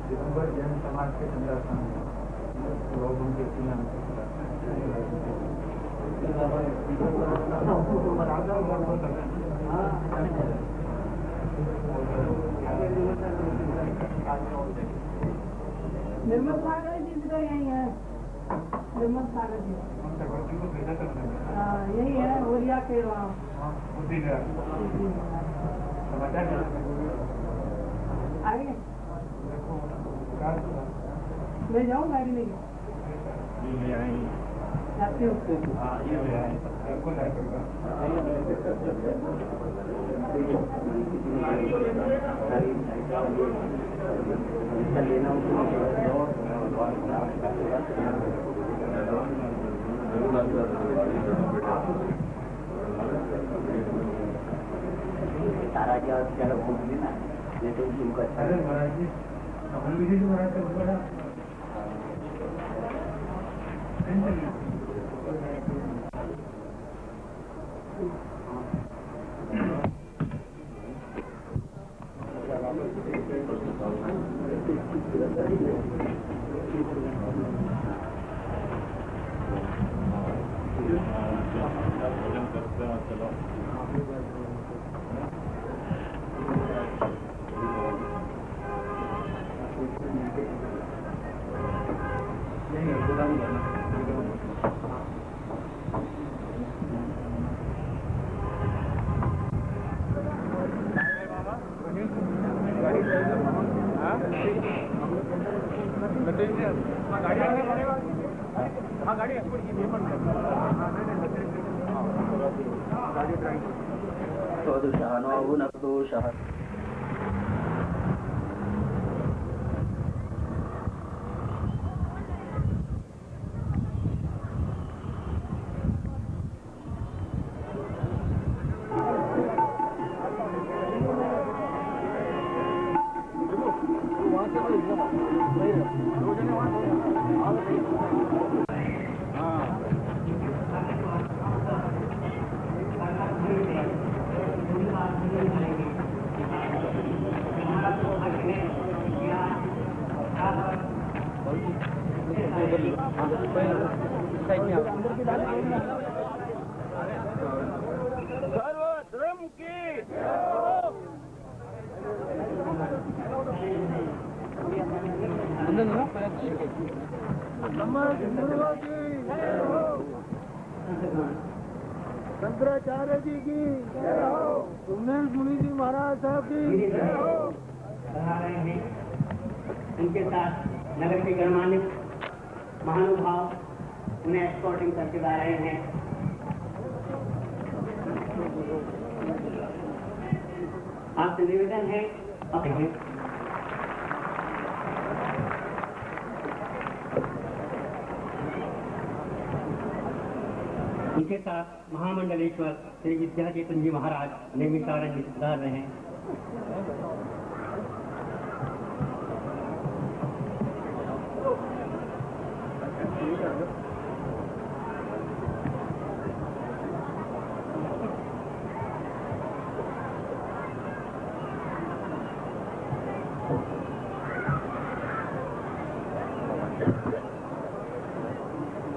दिगंबर जैन समाज के संरक्षण लोग उनके निर्मल सागर जी तो यही है, निर्मल सागर जी यही है ओरिया के वहाँ आएंगे। ले जाऊँ गाड़ी लेके जाते हो सारा क्या भूल ना ये तो सर्वधर्म की शंकराचार्य जी की, सुमेर मुनि जी महाराज साहब की। उनके साथ नगर के गणमान्य महानुभाव उन्हें एस्कॉर्टिंग करके जा रहे हैं। आपसे निवेदन है उनके साथ महामंडलेश्वर श्री विद्याचेतन जी महाराज नेमिषारण जी सुधार रहे हैं।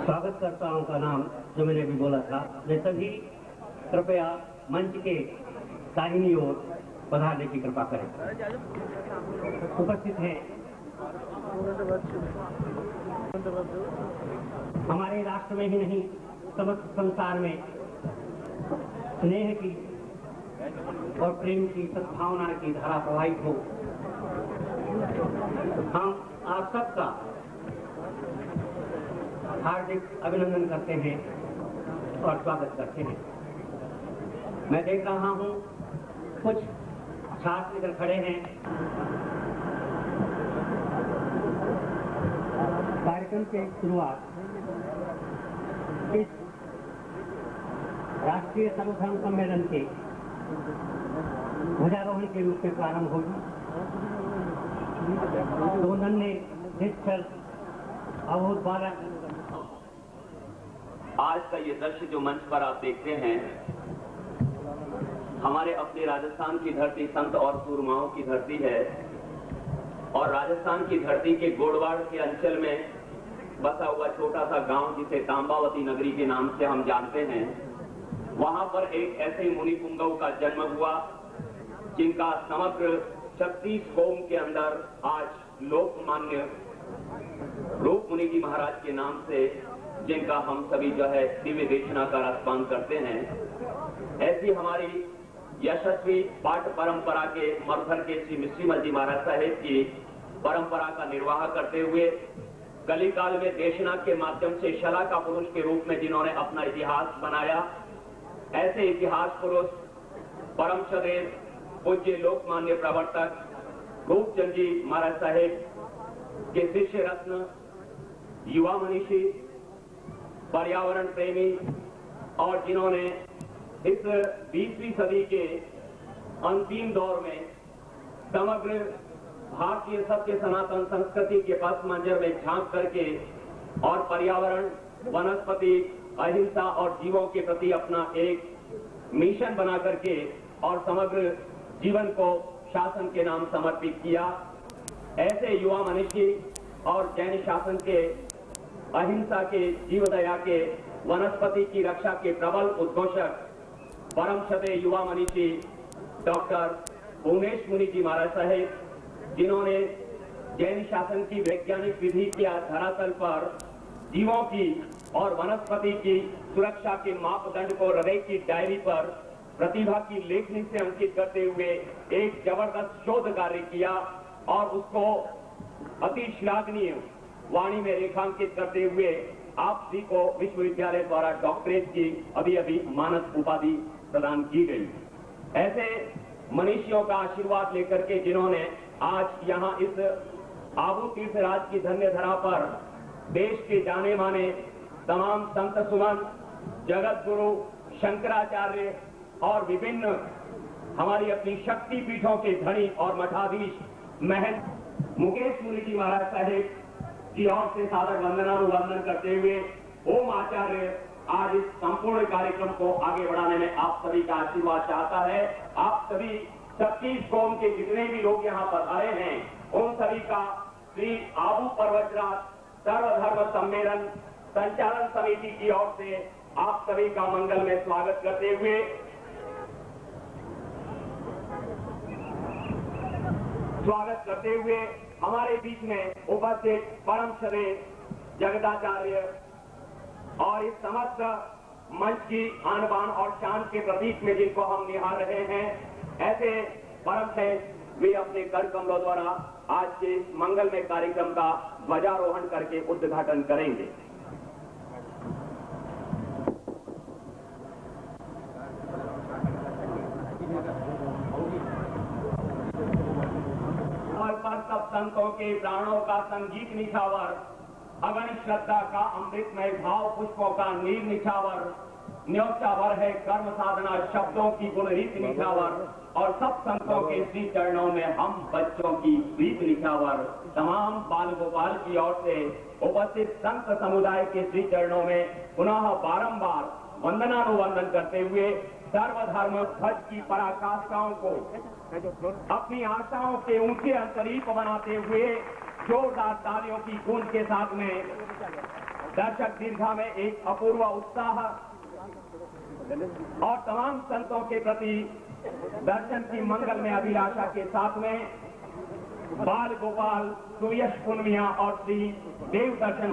स्वागतकर्ताओं का नाम जो मैंने अभी बोला था, वे सभी कृपया मंच के दाहिनी ओर पधारने की कृपा करें। उपस्थित हैं हमारे राष्ट्र में ही नहीं समस्त संसार में स्नेह की और प्रेम की सद्भावना की धारा प्रवाहित हो। हम आप सबका हार्दिक अभिनंदन करते हैं और स्वागत करते हैं। मैं देख रहा हूं कुछ छात्र इधर खड़े हैं। कार्यक्रम की शुरुआत इस राष्ट्रीय सर्वधर्म सम्मेलन के ध्वजारोहण के रूप में प्रारंभ होगी। दो नन्हे निश्चल अवोध बालक आज का ये दृश्य जो मंच पर आप देखते हैं, हमारे अपने राजस्थान की धरती संत और सूरमाओं की धरती है। और राजस्थान की धरती के गोड़वाड़ के अंचल में बसा हुआ छोटा सा गांव जिसे तांबावती नगरी के नाम से हम जानते हैं, वहां पर एक ऐसे मुनि पुंगव का जन्म हुआ जिनका समग्र 36 कोम के अंदर आज लोकमान्य रूप मुनि जी महाराज के नाम से, जिनका हम सभी जो है दिव्य देशना का रसपान करते हैं। ऐसी हमारी यशस्वी पाठ परंपरा के मरधर के श्री मिश्रीमल जी महाराज साहेब की परंपरा का निर्वाह करते हुए कलिकाल में देशना के माध्यम से शला का पुरुष के रूप में जिन्होंने अपना इतिहास बनाया, ऐसे इतिहास पुरुष परम सदैव पूज्य लोकमान्य प्रवर्तक रूपचंद जी महाराज साहेब के शिष्य रत्न, युवा मनीषी, पर्यावरण प्रेमी और जिन्होंने इस 20वीं सदी के अंतिम दौर में समग्र भारतीय सत्य सनातन संस्कृति के पथ मंजर में झांक करके और पर्यावरण, वनस्पति, अहिंसा और जीवों के प्रति अपना एक मिशन बना करके और समग्र जीवन को शासन के नाम समर्पित किया। ऐसे युवा मनीषी और जैन शासन के, अहिंसा के, जीवदया के, वनस्पति की रक्षा के प्रबल उद्घोषक परम सदे युवा मनीषी डॉक्टर भुवनेश मुनि जी महाराज साहेब, जिन्होंने जैन शासन की वैज्ञानिक विधि के धरातल पर जीवों की और वनस्पति की सुरक्षा के मापदंड को हृदय की डायरी पर प्रतिभा की लेखनी से अंकित करते हुए एक जबरदस्त शोध कार्य किया और उसको अति श्लाघनीय वाणी में रेखांकित करते हुए आप जी को विश्वविद्यालय द्वारा डॉक्टरेट की अभी अभी मानद उपाधि प्रदान की गई। ऐसे मनीषियों का आशीर्वाद लेकर के जिन्होंने आज यहाँ इस आबू तीर्थराज की धन्य धरा पर देश के जाने माने तमाम संत सुमन, जगत गुरु, शंकराचार्य और विभिन्न हमारी अपनी शक्ति पीठों के धनी और मठाधीश महंत मुकेश मुनि जी महाराज साहेब की ओर से सादर वंदनानुवंदन करते हुए ओम आचार्य आज इस संपूर्ण कार्यक्रम को आगे बढ़ाने में आप सभी का आशीर्वाद चाहता है। आप सभी 36 कौम के जितने भी लोग यहाँ पर आए हैं, उन सभी का श्री आबू पर्वतराज सर्वधर्म सम्मेलन संचालन समिति की ओर से आप सभी का मंगल में स्वागत करते हुए हमारे बीच में उपस्थित परम श्रेष्ठ जगदाचार्य और इस समस्त मंच की आन बान और शान के प्रतीक में जिनको हम निहार रहे हैं, ऐसे परम श्रेष्ठ वे अपने कर कमलों द्वारा आज के मंगलमय कार्यक्रम का ध्वजारोहण करके उद्घाटन करेंगे। सब संतों के प्राणों का संगीत निछावर, अगणित श्रद्धा का अमृतमय भाव पुष्पों का नीर निछावर, न्योचावर है कर्म साधना शब्दों की गुणरीत निछावर और सब संतों के श्री चरणों में हम बच्चों की प्रीत निछावर। तमाम बाल गोपाल की ओर से उपस्थित संत समुदाय के श्री चरणों में पुनः बारंबार वंदनानुवंदन करते हुए सर्वधर्म ध्वज की पराकाष्ठाओं को अपनी आशाओं के ऊंचे अंतरीप बनाते हुए जोरदार तालियों की गूंज के साथ में दर्शक दीर्घा में एक अपूर्व उत्साह और तमाम संतों के प्रति दर्शन की मंगल में अभिलाषा के साथ में बाल गोपाल, सुयश पुनमिया और श्री देव दर्शन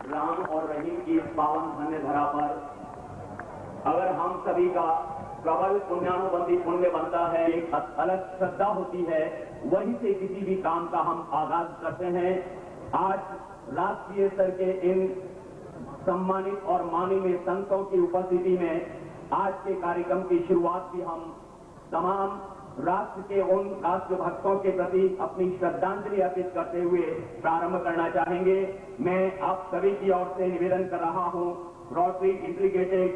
राम और रहीम की इस पावन धन्य धरा पर अगर हम सभी का प्रबल पुण्यानुबंधी पुण्य बनता है, एक अलग श्रद्धा होती है, वहीं से किसी भी काम का हम आगाज करते हैं। आज राष्ट्रीय स्तर के इन सम्मानित और माननीय संतों की उपस्थिति में आज के कार्यक्रम की शुरुआत भी हम तमाम राष्ट्र के उन राष्ट्रभक्तों के प्रति अपनी श्रद्धांजलि अर्पित करते हुए प्रारंभ करना चाहेंगे। मैं आप सभी की ओर से निवेदन कर रहा हूं, रोटरी इंटीग्रेटेड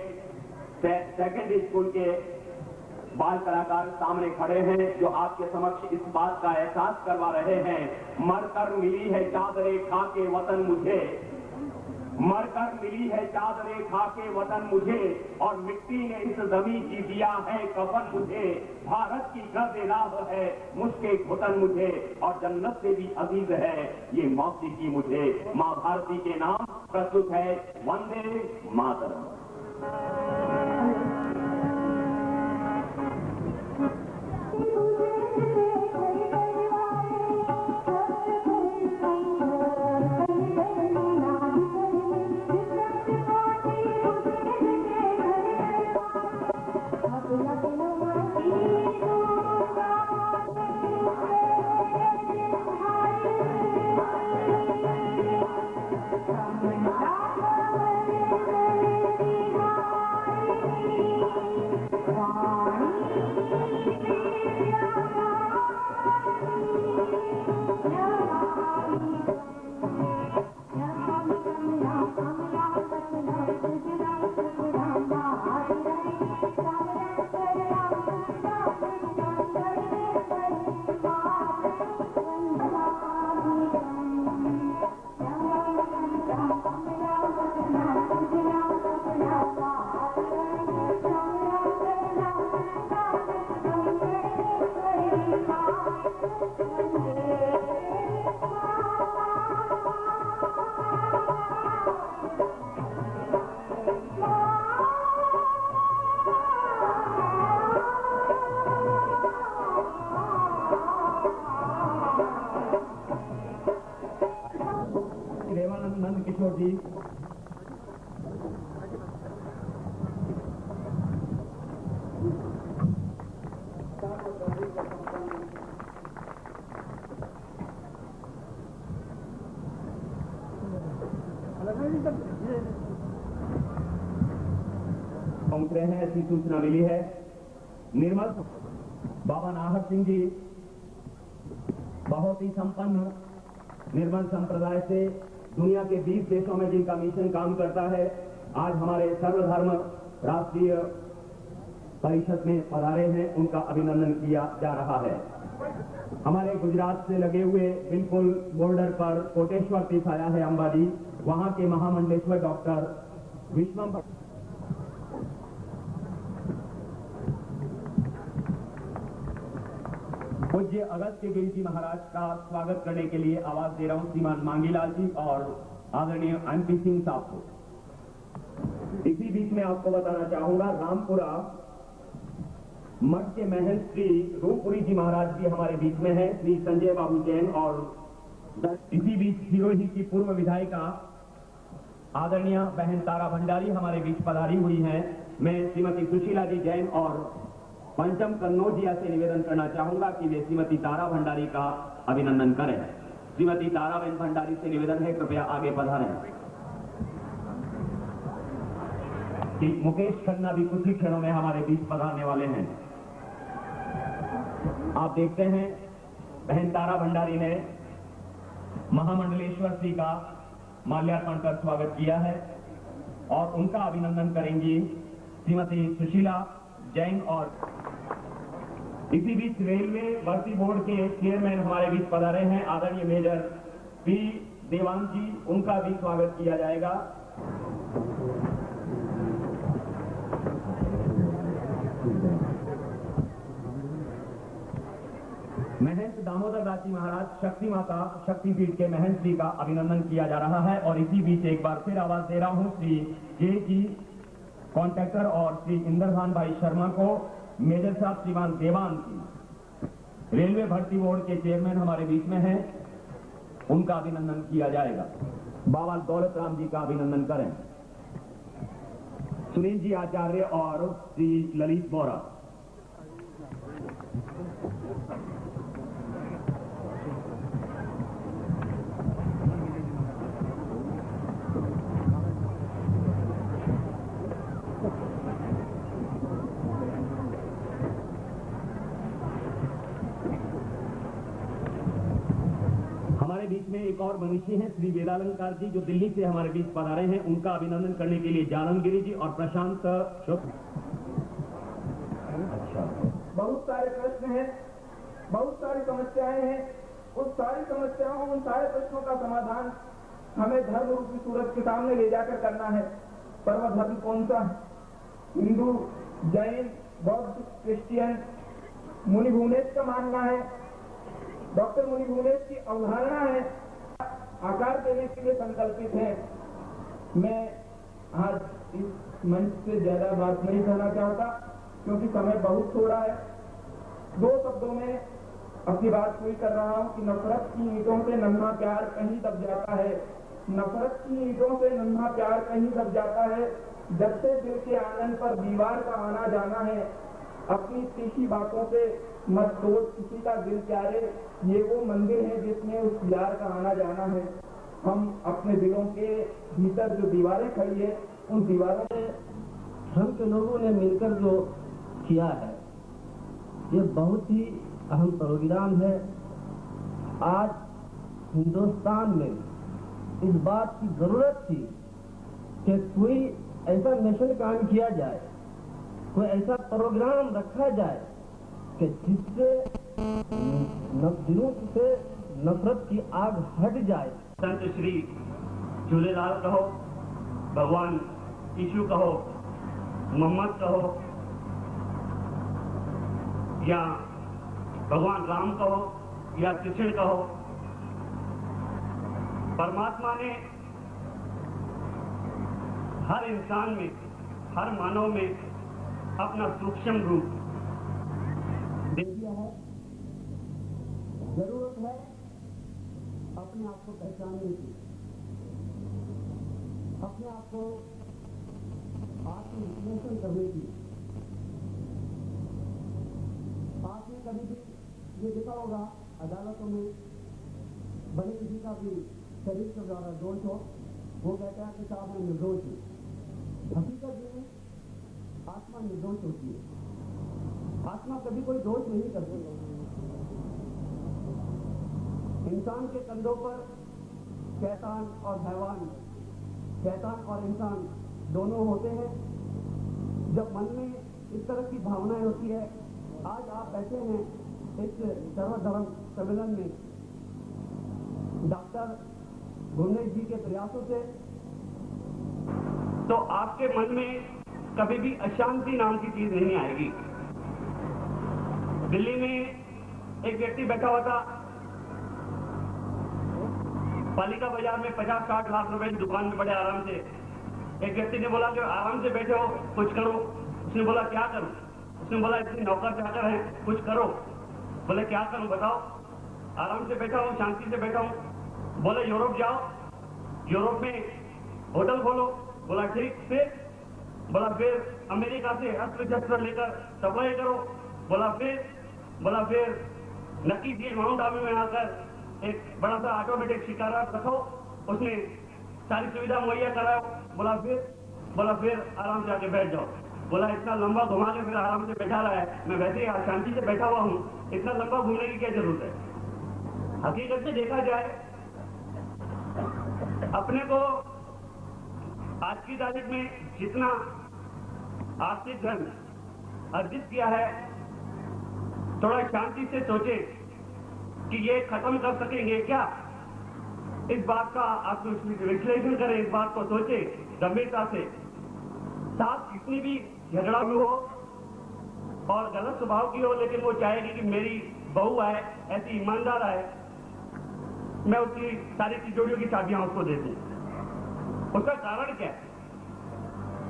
सेकेंडरी स्कूल के बाल कलाकार सामने खड़े हैं जो आपके समक्ष इस बात का एहसास करवा रहे हैं, मरकर मिली है चादरे खाके वतन मुझे, मरकर मिली है चादरे खाके वतन मुझे, और मिट्टी ने इस जमीन की दिया है कफन मुझे, भारत की गर्द राह है मुझके घुटन मुझे, और जन्नत से भी अजीज है ये मौसीकी मुझे। मां भारती के नाम प्रस्तुत है वंदे मातरम। नंद किशोर जी, पहुंच रहे हैं, ऐसी सूचना मिली है। निर्मल बाबा नाहर सिंह जी बहुत ही संपन्न निर्मल संप्रदाय से दुनिया के 20 देशों में जिनका मिशन काम करता है, आज हमारे सर्वधर्म राष्ट्रीय परिषद में पधारे हैं, उनका अभिनंदन किया जा रहा है। हमारे गुजरात से लगे हुए बिल्कुल बॉर्डर पर कोटेश्वर तीर्थ आया है अंबाजी, वहां के महामंडलेश्वर डॉक्टर विश्वम पूज्य अगस्त्य गिरी जी महाराज का स्वागत करने के लिए आवाज दे रहा हूं श्रीमान मांगीलाल जी और आदरणीय एमपी सिंह साहब को। इसी बीच में आपको बताना चाहूंगा, रामपुरा मठ के महंत श्री रूपपुरी जी महाराज भी हमारे बीच में है, श्री संजय बाबू जैन, और इसी बीच सिरोही की पूर्व विधायिका आदरणीय बहन तारा भंडारी हमारे बीच पधारी हुई हैं। मैं श्रीमती सुशीला जी जैन और पंचम कन्नौजिया से निवेदन करना चाहूंगा कि वे श्रीमती तारा भंडारी का अभिनंदन करें। श्रीमती ताराबेन भंडारी से निवेदन है, कृपया आगे पधारें। मुकेश खन्ना भी कुछ ही क्षणों में हमारे बीच पधारने वाले हैं। आप देखते हैं बहन तारा भंडारी ने महामंडलेश्वर श्री का माल्यार्पण कर स्वागत किया है और उनका अभिनंदन करेंगी श्रीमती सुशीला जैन। और इसी बीच रेलवे भर्ती बोर्ड के चेयरमैन हमारे बीच पधारे हैं, आदरणीय मेजर पी देवांग जी, उनका भी स्वागत किया जाएगा। महंत दामोदर दास जी महाराज शक्ति माता शक्तिपीठ के महंत जी का अभिनंदन किया जा रहा है। और इसी बीच एक बार फिर आवाज दे रहा हूं श्री जे जी कॉन्ट्रैक्टर और श्री इंद्रभान भाई शर्मा को, मेजर साहब श्रीमान देवान की रेलवे भर्ती बोर्ड के चेयरमैन हमारे बीच में हैं, उनका अभिनंदन किया जाएगा। बाबा दौलत राम जी का अभिनंदन करें। सुनील जी आचार्य और श्री ललित बोरा। मनुष्य हैं श्री वेदालंकार जी, जो दिल्ली से हमारे बीच पधारे हैं। उनका अभिनंदन करने के लिए जानम गिरी जी और प्रशांत शुक्ल। अच्छा, बहुत सारे प्रश्न हैं, बहुत सारी समस्याएं हैं। उस सारी समस्याओं, उन सारे प्रश्नों का समाधान हमें धर्म रूपी सूरज के सामने ले जाकर करना है। पर वह धर्म कौन सा है? हिंदू, जैन, बौद्ध, क्रिश्चियन? मुनि भुवनेश का मानना है, डॉक्टर मुनि भुवनेश की अवधारणा है, आकार देने के लिए संकल्पित है। मैं आज इस मंच से ज्यादा बात नहीं कहना चाहता, क्योंकि समय बहुत थोड़ा है। 2 शब्दों में अपनी बात पूरी कर रहा हूं कि नफरत की ईंटों से नन्हा प्यार कहीं दब जाता है। नफरत की ईंटों से नन्हा प्यार कहीं दब जाता है। जब से दिल के आंगन पर दीवार का आना जाना है, अपनी तीखी बातों से मत तोड़ किसी का दिल प्यारे। ये वो मंदिर है जिसमें उस दीवार का आना जाना है। हम अपने दिलों के भीतर जो दीवारें खड़ी है, उन दीवारों में हम के लोगों ने मिलकर जो किया है, ये बहुत ही अहम प्रोग्राम है। आज हिंदुस्तान में इस बात की जरूरत थी कि कोई ऐसा मिशन काम किया जाए, कोई ऐसा प्रोग्राम रखा जाए कि जिससे दिलों से नफरत की आग हट जाए। संत श्री झूलेलाल कहो, भगवान यीशु कहो, मोहम्मद कहो, या भगवान राम कहो या कृष्ण कहो, परमात्मा ने हर इंसान में, हर मानव में अपना सूक्ष्म रूप दे दिया है। जरूरत है अपने आप को पहचानने की, अपने आप को आत्मविश्लेषण करने की। आपने कभी भी ये देखा होगा अदालतों में भले किसी का भी शरीर के द्वारा दोष हो, वो कहता है कि साहब मैं निर्दोष हूँ। हकीकत में आत्मा निर्दोष होती है। आत्मा कभी कोई दोष नहीं करती। इंसान के कंधों पर शैतान और हैवान, शैतान और इंसान दोनों होते हैं। जब मन में इस तरह की भावनाएं होती है, आज आप बैठे हैं इस सर्वधर्म सम्मेलन में डॉक्टर भुवनेश जी के प्रयासों से, तो आपके मन में कभी भी अशांति नाम की चीज नहीं आएगी। दिल्ली में एक व्यक्ति बैठा हुआ था, पालिका बाजार में 50-60 लाख रुपए की दुकान में बड़े आराम से। एक व्यक्ति ने बोला कि आराम से बैठे हो, कुछ करो। उसने बोला क्या करूं? उसने बोला इतनी नौकर चाकर है, कुछ करो। बोले क्या करूं बताओ? आराम से बैठा हूं, शांति से बैठा हूं। बोले यूरोप जाओ, यूरोप में होटल खोलो। बोला ठीक, फिर? बोला फिर अमेरिका से अस्त्र शस्त्र लेकर सप्लाई करो। बोला फिर नक्की झील माउंट आबू में आकर एक बड़ा सा ऑटोमेटिक शिकारा रखो, उसमें सारी सुविधा मुहैया कराओ। बोला फिर आराम से आके बैठ जाओ। बोला इतना लंबा घुमा के फिर आराम से बैठा रहा है, मैं वैसे ही शांति से बैठा हुआ हूँ, इतना लंबा घूमने की क्या जरूरत है? हकीकत में देखा जाए, अपने को आज की तारीख में जितना आर्थिक धन अर्जित किया है, थोड़ा शांति से सोचे कि ये खत्म कर सकेंगे क्या? इस बात का आप विश्लेषण करें, इस बात को सोचे गंभीरता से। साथ कितनी भी झगड़ा भी हो और गलत स्वभाव की हो, लेकिन वो चाहेगी कि मेरी बहू है, ऐसी ईमानदार है, मैं उसकी सारी तिजोरियों की चाबियां उसको दे दूं। उसका कारण क्या है?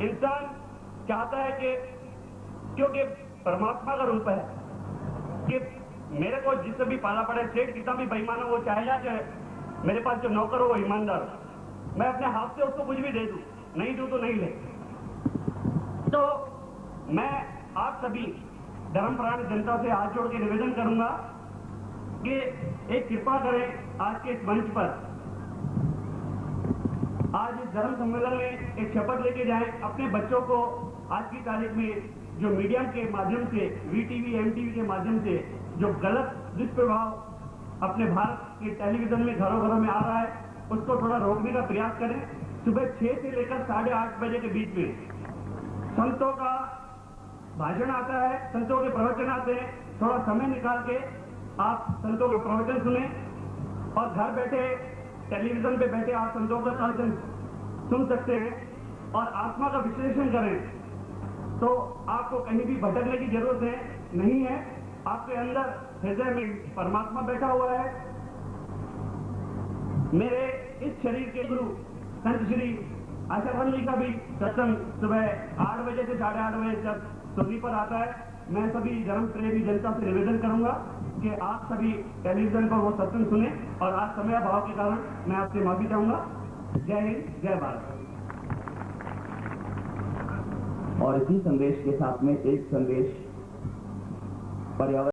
इंसान चाहता है कि क्योंकि परमात्मा का रूप है कि मेरे को जिससे भी पाला पड़े, सेठ कितना भी बेईमान हो, वो चाहेगा कि मेरे पास जो नौकर हो वो ईमानदार हो। मैं अपने हाथ से उसको कुछ भी दे दूं, नहीं दूं तो नहीं ले। तो मैं आप सभी धर्मपरायण जनता से हाथ जोड़ के निवेदन करूंगा कि एक कृपा करें, आज के इस मंच पर, आज इस धर्म सम्मेलन में एक शपथ लेके जाएं। अपने बच्चों को आज की तारीख में जो मीडिया के माध्यम से, वीटीवी, एमटीवी के माध्यम से जो गलत दुष्प्रभाव अपने भारत के टेलीविजन में घरों घरों में आ रहा है, उसको थोड़ा रोकने का प्रयास करें। सुबह 6 से लेकर 8:30 बजे के बीच में संतों का भाषण आता है, संतों के प्रवचन आते हैं। थोड़ा समय निकाल के आप संतों के प्रवचन सुने और घर बैठे टेलीविजन पे बैठे आप संतों का प्रवचन सुन सकते हैं और आत्मा का विश्लेषण करें। तो आपको कहीं भी भटकने की जरूरत नहीं है। आपके अंदर हृदय में परमात्मा बैठा हुआ है। मेरे इस शरीर के गुरु संत श्री आशाराम जी का भी सत्संग सुबह 8 बजे से 8:30 बजे तक सोनी पर आता है। मैं सभी धर्म प्रेमी जनता से निवेदन करूंगा कि आप सभी टेलीविजन पर वो सत्संग सुने और आज समय अभाव के कारण मैं आपसे माफी चाहूंगा। जय हिंद, जय भारत। और इसी संदेश के साथ में एक संदेश पर्यावरण